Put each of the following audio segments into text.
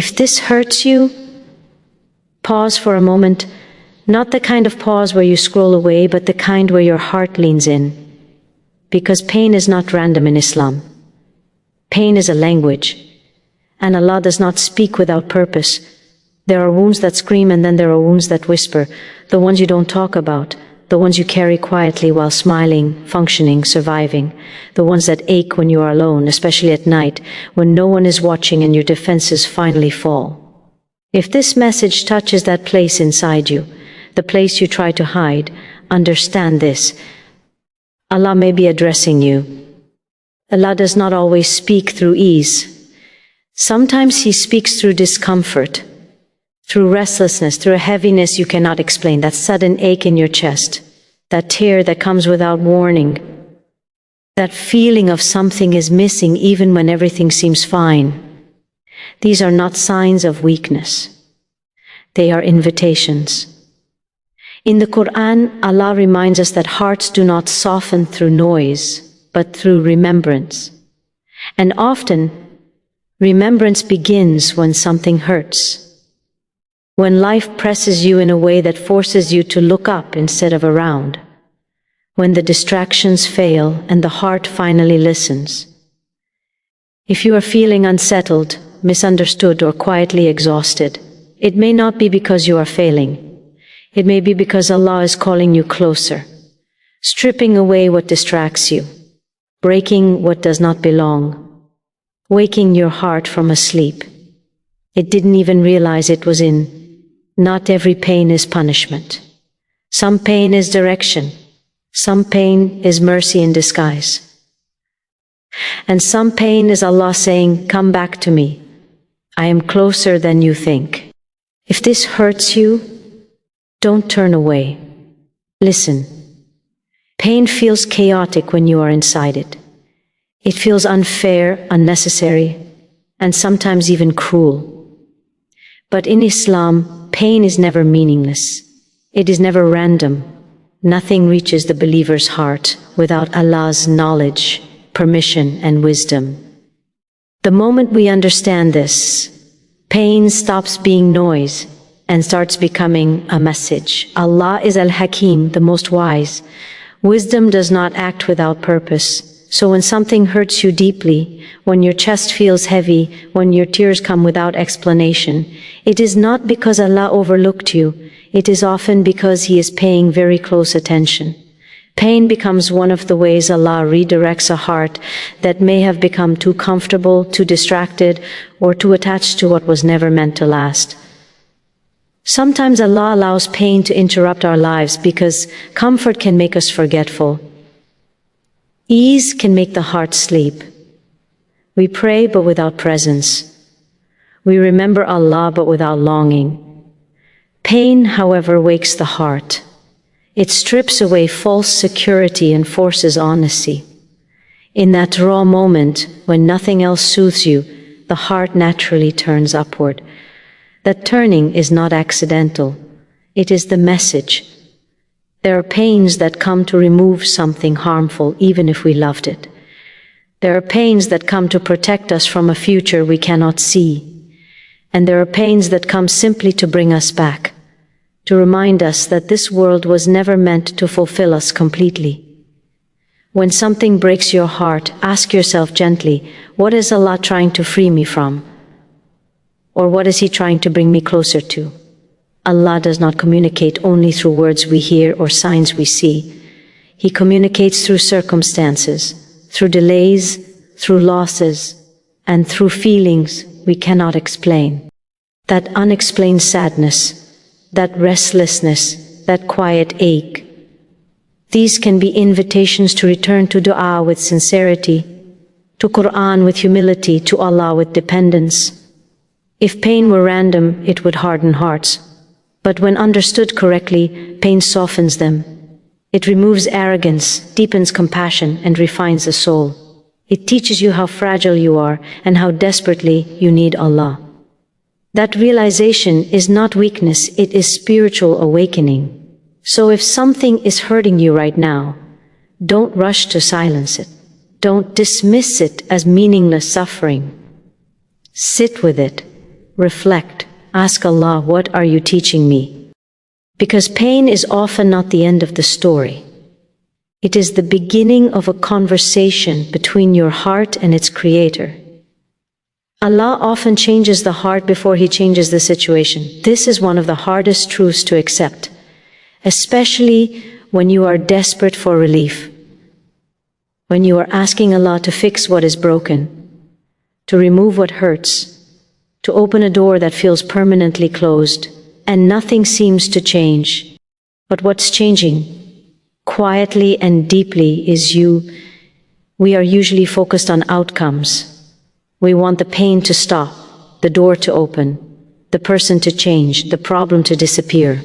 If this hurts you, pause for a moment, not the kind of pause where you scroll away, but the kind where your heart leans in. Because pain is not random in Islam. Pain is a language, and Allah does not speak without purpose. There are wounds that scream, and then there are wounds that whisper, the ones you don't talk about, the ones you carry quietly while smiling, functioning, surviving, the ones that ache when you are alone, especially at night, when no one is watching and your defenses finally fall. If this message touches that place inside you, the place you try to hide, understand this. Allah may be addressing you. Allah does not always speak through ease. Sometimes He speaks through discomfort, through restlessness, through a heaviness you cannot explain, that sudden ache in your chest, that tear that comes without warning, that feeling of something is missing even when everything seems fine. These are not signs of weakness. They are invitations. In the Quran, Allah reminds us that hearts do not soften through noise, but through remembrance. And often, remembrance begins when something hurts. When life presses you in a way that forces you to look up instead of around. When the distractions fail and the heart finally listens. If you are feeling unsettled, misunderstood, or quietly exhausted, it may not be because you are failing. It may be because Allah is calling you closer, stripping away what distracts you, breaking what does not belong, waking your heart from a sleep it didn't even realize it was in. Not every pain is punishment. Some pain is direction. Some pain is mercy in disguise. And some pain is Allah saying, come back to me. I am closer than you think. If this hurts you, don't turn away. Listen. Pain feels chaotic when you are inside it. It feels unfair, unnecessary, and sometimes even cruel. But in Islam, pain is never meaningless. It is never random. Nothing reaches the believer's heart without Allah's knowledge, permission, and wisdom. The moment we understand this, pain stops being noise and starts becoming a message. Allah is Al-Hakim, the most wise. Wisdom does not act without purpose. So when something hurts you deeply, when your chest feels heavy, when your tears come without explanation, it is not because Allah overlooked you. It is often because He is paying very close attention. Pain becomes one of the ways Allah redirects a heart that may have become too comfortable, too distracted, or too attached to what was never meant to last. Sometimes Allah allows pain to interrupt our lives because comfort can make us forgetful. Ease can make the heart sleep. We pray but without presence. We remember Allah but without longing. Pain, however, wakes the heart. It strips away false security and forces honesty. In that raw moment, when nothing else soothes you, the heart naturally turns upward. That turning is not accidental. It is the message. There are pains that come to remove something harmful, even if we loved it. There are pains that come to protect us from a future we cannot see. And there are pains that come simply to bring us back, to remind us that this world was never meant to fulfill us completely. When something breaks your heart, ask yourself gently, what is Allah trying to free me from? Or what is He trying to bring me closer to? Allah does not communicate only through words we hear or signs we see. He communicates through circumstances, through delays, through losses, and through feelings we cannot explain. That unexplained sadness, that restlessness, that quiet ache. These can be invitations to return to dua with sincerity, to Quran with humility, to Allah with dependence. If pain were random, it would harden hearts. But when understood correctly, pain softens them. It removes arrogance, deepens compassion, and refines the soul. It teaches you how fragile you are and how desperately you need Allah. That realization is not weakness, it is spiritual awakening. So if something is hurting you right now, don't rush to silence it. Don't dismiss it as meaningless suffering. Sit with it. reflect, ask Allah, what are you teaching me? Because pain is often not the end of the story. It is the beginning of a conversation between your heart and its creator. Allah often changes the heart before He changes the situation. This is one of the hardest truths to accept, especially when you are desperate for relief, when you are asking Allah to fix what is broken, to remove what hurts, to open a door that feels permanently closed, and nothing seems to change. But what's changing, quietly and deeply, is you. We are usually focused on outcomes. We want the pain to stop, the door to open, the person to change, the problem to disappear.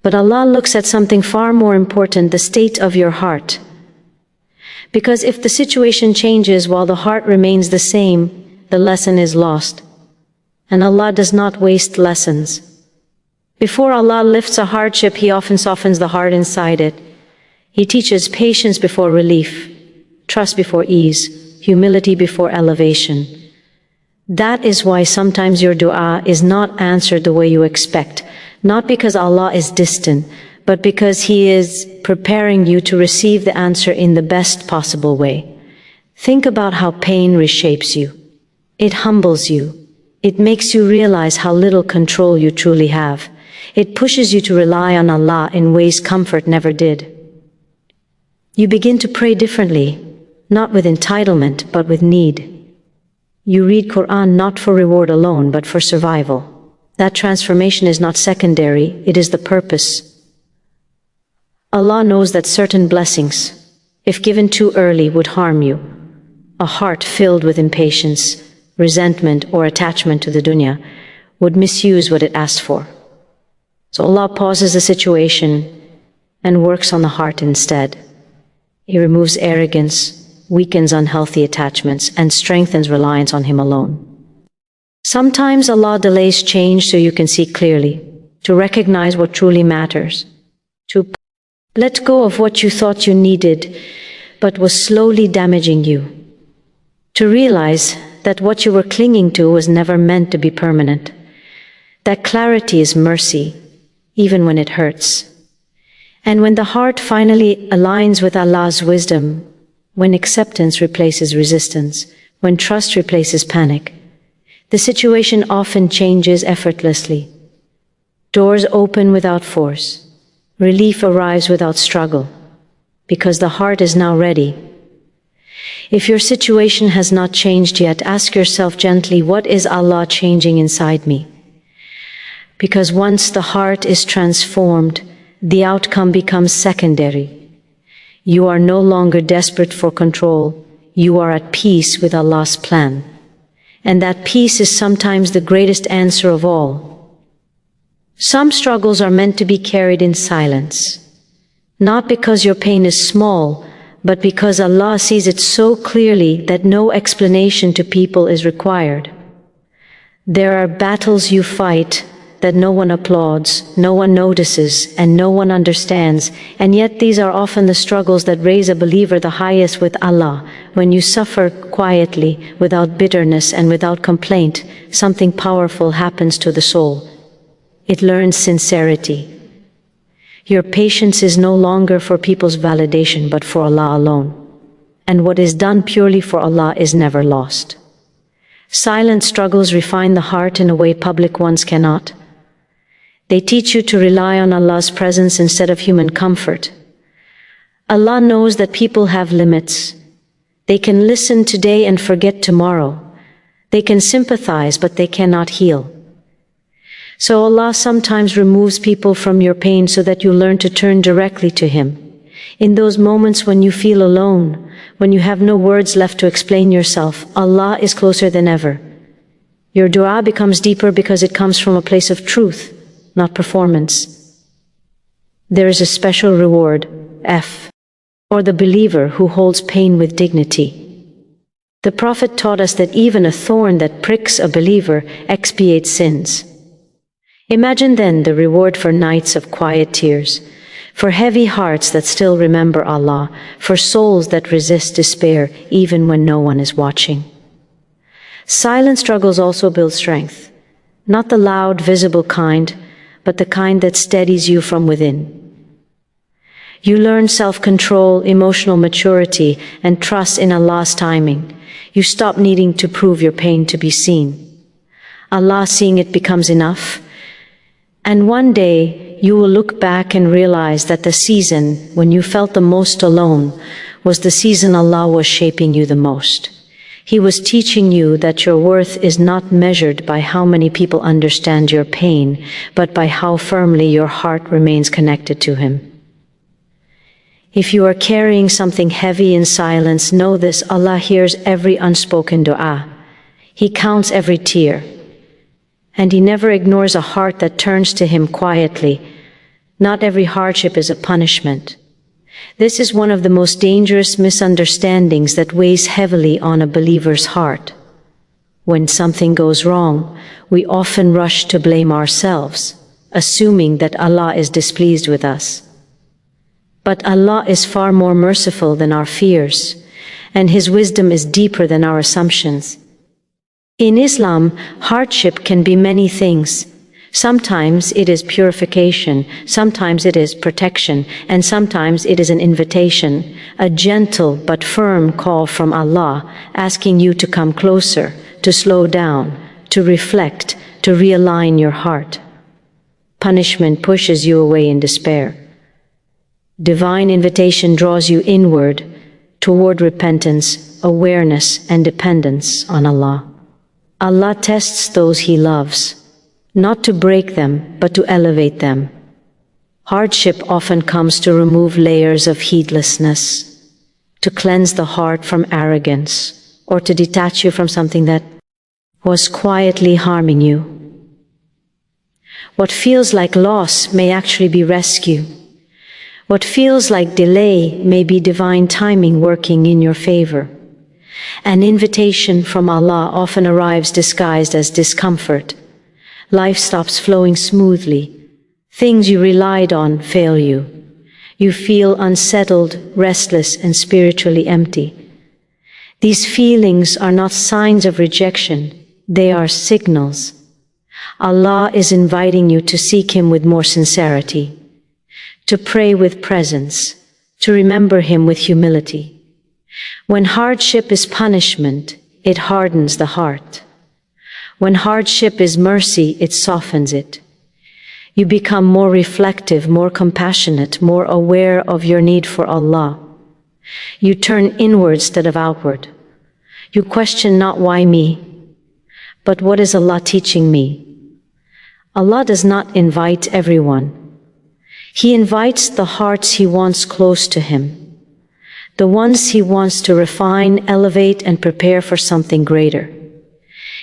But Allah looks at something far more important, the state of your heart. Because if the situation changes while the heart remains the same, the lesson is lost. And Allah does not waste lessons. Before Allah lifts a hardship, He often softens the heart inside it. He teaches patience before relief, trust before ease, humility before elevation. That is why sometimes your dua is not answered the way you expect, not because Allah is distant, but because He is preparing you to receive the answer in the best possible way. Think about how pain reshapes you. It humbles you. It makes you realize how little control you truly have. It pushes you to rely on Allah in ways comfort never did. You begin to pray differently, not with entitlement, but with need. You read Quran not for reward alone, but for survival. That transformation is not secondary, it is the purpose. Allah knows that certain blessings, if given too early, would harm you. A heart filled with impatience, resentment, or attachment to the dunya would misuse what it asked for. So Allah pauses the situation and works on the heart instead. He removes arrogance, weakens unhealthy attachments, and strengthens reliance on Him alone. Sometimes Allah delays change so you can see clearly, to recognize what truly matters, to let go of what you thought you needed but was slowly damaging you, to realize that what you were clinging to was never meant to be permanent. That clarity is mercy, even when it hurts. And when the heart finally aligns with Allah's wisdom, when acceptance replaces resistance, when trust replaces panic, the situation often changes effortlessly. Doors open without force. Relief arrives without struggle, because the heart is now ready. If your situation has not changed yet, ask yourself gently, what is Allah changing inside me? Because once the heart is transformed, the outcome becomes secondary. You are no longer desperate for control. You are at peace with Allah's plan. And that peace is sometimes the greatest answer of all. Some struggles are meant to be carried in silence, not because your pain is small, but because Allah sees it so clearly that no explanation to people is required. There are battles you fight that no one applauds, no one notices, and no one understands, and yet these are often the struggles that raise a believer the highest with Allah. When you suffer quietly, without bitterness and without complaint, something powerful happens to the soul. It learns sincerity. Your patience is no longer for people's validation, but for Allah alone. And what is done purely for Allah is never lost. Silent struggles refine the heart in a way public ones cannot. They teach you to rely on Allah's presence instead of human comfort. Allah knows that people have limits. They can listen today and forget tomorrow. They can sympathize, but they cannot heal. So Allah sometimes removes people from your pain so that you learn to turn directly to Him. In those moments when you feel alone, when you have no words left to explain yourself, Allah is closer than ever. Your dua becomes deeper because it comes from a place of truth, not performance. There is a special reward, for the believer who holds pain with dignity. The Prophet taught us that even a thorn that pricks a believer expiates sins. Imagine then the reward for nights of quiet tears, for heavy hearts that still remember Allah, for souls that resist despair even when no one is watching. Silent struggles also build strength, not the loud, visible kind, but the kind that steadies you from within. You learn self-control, emotional maturity, and trust in Allah's timing. You stop needing to prove your pain to be seen. Allah seeing it becomes enough. And one day, you will look back and realize that the season when you felt the most alone was the season Allah was shaping you the most. He was teaching you that your worth is not measured by how many people understand your pain, but by how firmly your heart remains connected to Him. If you are carrying something heavy in silence, know this: Allah hears every unspoken dua. He counts every tear. And He never ignores a heart that turns to Him quietly. Not every hardship is a punishment. This is one of the most dangerous misunderstandings that weighs heavily on a believer's heart. When something goes wrong, we often rush to blame ourselves, assuming that Allah is displeased with us. But Allah is far more merciful than our fears, and His wisdom is deeper than our assumptions. In Islam, hardship can be many things. Sometimes it is purification, sometimes it is protection, and sometimes it is an invitation, a gentle but firm call from Allah, asking you to come closer, to slow down, to reflect, to realign your heart. Punishment pushes you away in despair. Divine invitation draws you inward, toward repentance, awareness, and dependence on Allah. Allah tests those He loves, not to break them, but to elevate them. Hardship often comes to remove layers of heedlessness, to cleanse the heart from arrogance, or to detach you from something that was quietly harming you. What feels like loss may actually be rescue. What feels like delay may be divine timing working in your favor. An invitation from Allah often arrives disguised as discomfort. Life stops flowing smoothly. Things you relied on fail you. You feel unsettled, restless, and spiritually empty. These feelings are not signs of rejection. They are signals. Allah is inviting you to seek Him with more sincerity, to pray with presence, to remember Him with humility. When hardship is punishment, it hardens the heart. When hardship is mercy, it softens it. You become more reflective, more compassionate, more aware of your need for Allah. You turn inward instead of outward. You question not why me, but what is Allah teaching me? Allah does not invite everyone. He invites the hearts He wants close to Him, the ones He wants to refine, elevate, and prepare for something greater.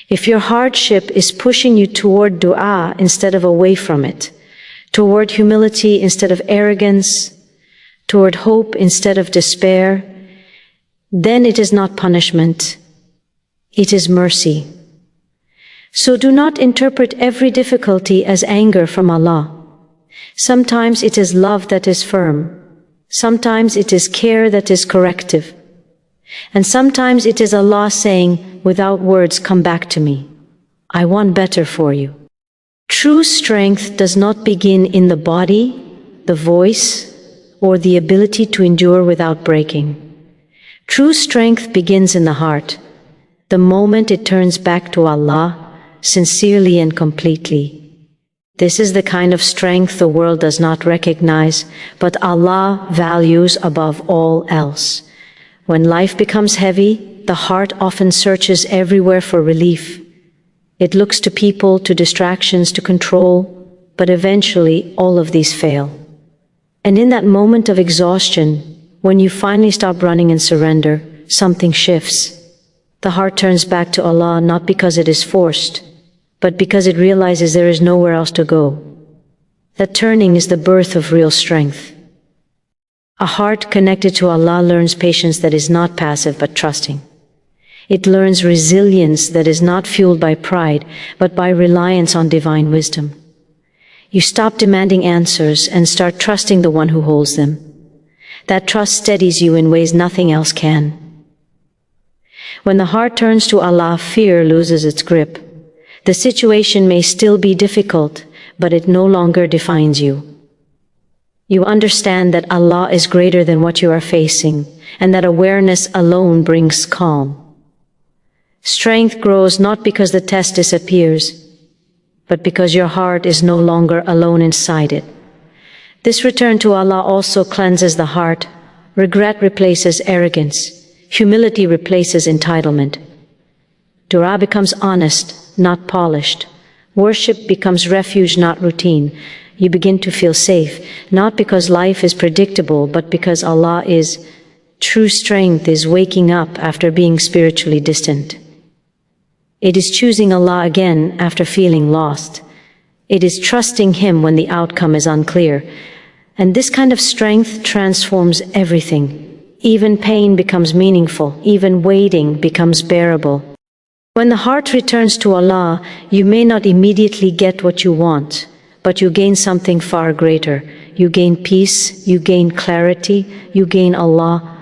If your hardship is pushing you toward dua instead of away from it, toward humility instead of arrogance, toward hope instead of despair, then it is not punishment, it is mercy. So do not interpret every difficulty as anger from Allah. Sometimes it is love that is firm. Sometimes it is care that is corrective. And sometimes it is Allah saying, without words, come back to me. I want better for you. True strength does not begin in the body, the voice, or the ability to endure without breaking. True strength begins in the heart, the moment it turns back to Allah, sincerely and completely. This is the kind of strength the world does not recognize, but Allah values above all else. When life becomes heavy, the heart often searches everywhere for relief. It looks to people, to distractions, to control, but eventually all of these fail. And in that moment of exhaustion, when you finally stop running and surrender, something shifts. The heart turns back to Allah not because it is forced, but because it realizes there is nowhere else to go. That turning is the birth of real strength. A heart connected to Allah learns patience that is not passive but trusting. It learns resilience that is not fueled by pride but by reliance on divine wisdom. You stop demanding answers and start trusting the one who holds them. That trust steadies you in ways nothing else can. When the heart turns to Allah, fear loses its grip. The situation may still be difficult, but it no longer defines you. You understand that Allah is greater than what you are facing, and that awareness alone brings calm. Strength grows not because the test disappears, but because your heart is no longer alone inside it. This return to Allah also cleanses the heart. Regret replaces arrogance. Humility replaces entitlement. Dua becomes honest, not polished. Worship becomes refuge, not routine. You begin to feel safe, not because life is predictable, but because Allah is. True strength is waking up after being spiritually distant. It is choosing Allah again after feeling lost. It is trusting Him when the outcome is unclear. And this kind of strength transforms everything. Even pain becomes meaningful. Even waiting becomes bearable. When the heart returns to Allah, you may not immediately get what you want, but you gain something far greater. You gain peace, you gain clarity, you gain Allah.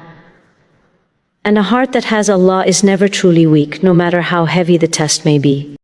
And a heart that has Allah is never truly weak, no matter how heavy the test may be.